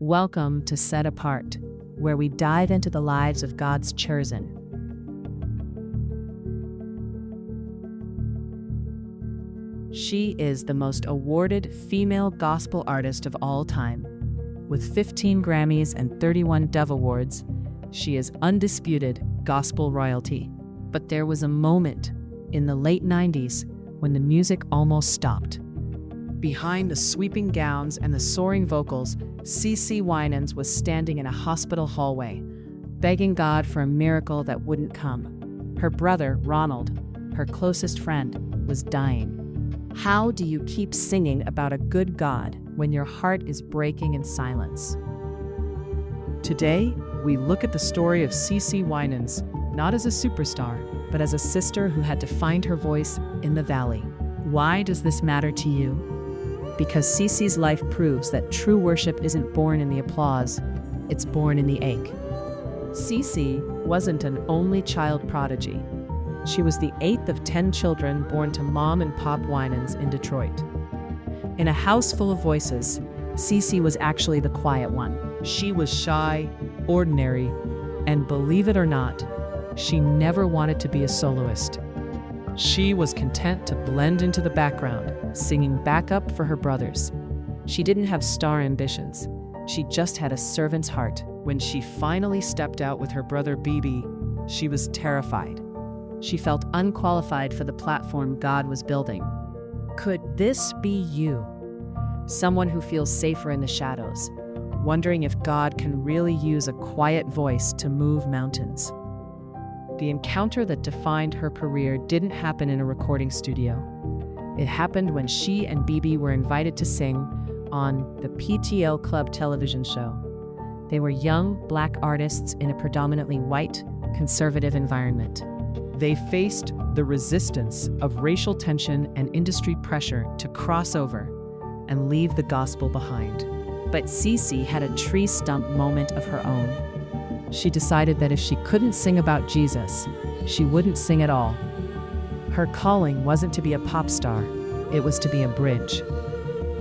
Welcome to Set Apart, where we dive into the lives of God's chosen. She is the most awarded female gospel artist of all time. With 15 Grammys and 31 Dove Awards, she is undisputed gospel royalty. But there was a moment in the late 90s when the music almost stopped. Behind the sweeping gowns and the soaring vocals, CeCe Winans was standing in a hospital hallway, begging God for a miracle that wouldn't come. Her brother, Ronald, her closest friend, was dying. How do you keep singing about a good God when your heart is breaking in silence? Today, we look at the story of CeCe Winans, not as a superstar, but as a sister who had to find her voice in the valley. Why does this matter to you? Because CeCe's life proves that true worship isn't born in the applause, it's born in the ache. CeCe wasn't an only child prodigy. She was the 8th of 10 children born to Mom and Pop Winans in Detroit. In a house full of voices, CeCe was actually the quiet one. She was shy, ordinary, and believe it or not, she never wanted to be a soloist. She was content to blend into the background, singing backup for her brothers. She didn't have star ambitions. She just had a servant's heart. When she finally stepped out with her brother BB, she was terrified. She felt unqualified for the platform God was building. Could this be you? Someone who feels safer in the shadows, wondering if God can really use a quiet voice to move mountains. The encounter that defined her career didn't happen in a recording studio. It happened when she and BB were invited to sing on the PTL Club television show. They were young, black artists in a predominantly white, conservative environment. They faced the resistance of racial tension and industry pressure to cross over and leave the gospel behind. But CeCe had a tree stump moment of her own. She decided that if she couldn't sing about Jesus, she wouldn't sing at all. Her calling wasn't to be a pop star, it was to be a bridge.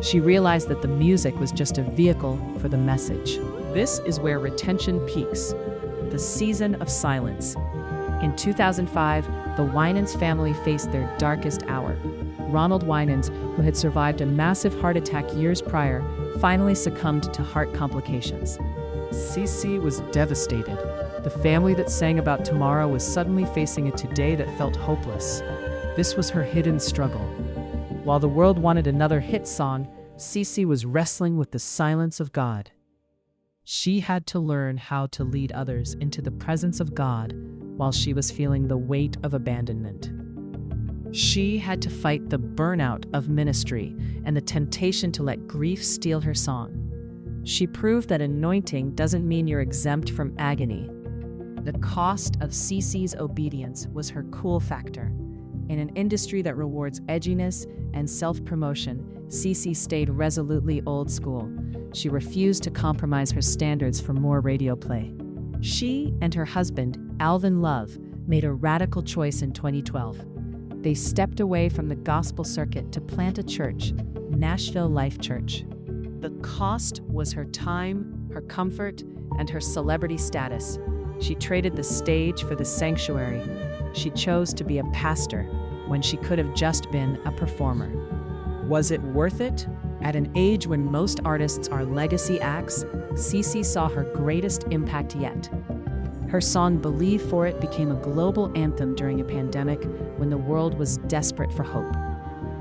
She realized that the music was just a vehicle for the message. This is where retention peaks, the season of silence. In 2005, the Winans family faced their darkest hour. Ronald Winans, who had survived a massive heart attack years prior, finally succumbed to heart complications. CeCe was devastated. The family that sang about tomorrow was suddenly facing a today that felt hopeless. This was her hidden struggle. While the world wanted another hit song, CeCe was wrestling with the silence of God. She had to learn how to lead others into the presence of God while she was feeling the weight of abandonment. She had to fight the burnout of ministry and the temptation to let grief steal her song. She proved that anointing doesn't mean you're exempt from agony. The cost of CeCe's obedience was her cool factor. In an industry that rewards edginess and self-promotion, CeCe stayed resolutely old school. She refused to compromise her standards for more radio play. She and her husband, Alvin Love, made a radical choice in 2012. They stepped away from the gospel circuit to plant a church, Nashville Life Church. The cost was her time, her comfort, and her celebrity status. She traded the stage for the sanctuary. She chose to be a pastor when she could have just been a performer. Was it worth it? At an age when most artists are legacy acts, CeCe saw her greatest impact yet. Her song Believe For It became a global anthem during a pandemic when the world was desperate for hope.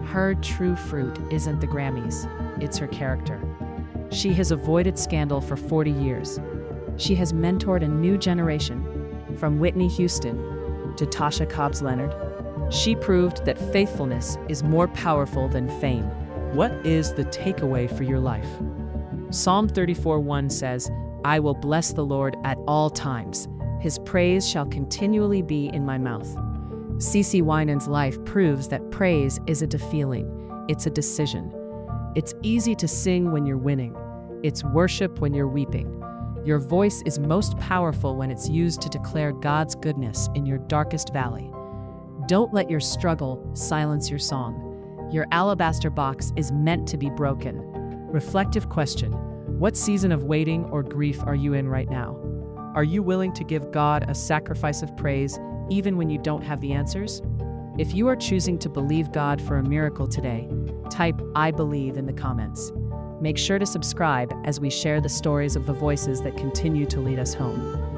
Her true fruit isn't the Grammys, it's her character. She has avoided scandal for 40 years. She has mentored a new generation, from Whitney Houston to Tasha Cobbs Leonard. She proved that faithfulness is more powerful than fame. What is the takeaway for your life? Psalm 34:1 says, "I will bless the Lord at all times. His praise shall continually be in my mouth." CeCe Winans' life proves that praise isn't a feeling, it's a decision. It's easy to sing when you're winning. It's worship when you're weeping. Your voice is most powerful when it's used to declare God's goodness in your darkest valley. Don't let your struggle silence your song. Your alabaster box is meant to be broken. Reflective question: What season of waiting or grief are you in right now? Are you willing to give God a sacrifice of praise even when you don't have the answers? If you are choosing to believe God for a miracle today, type "I believe" in the comments. Make sure to subscribe as we share the stories of the voices that continue to lead us home.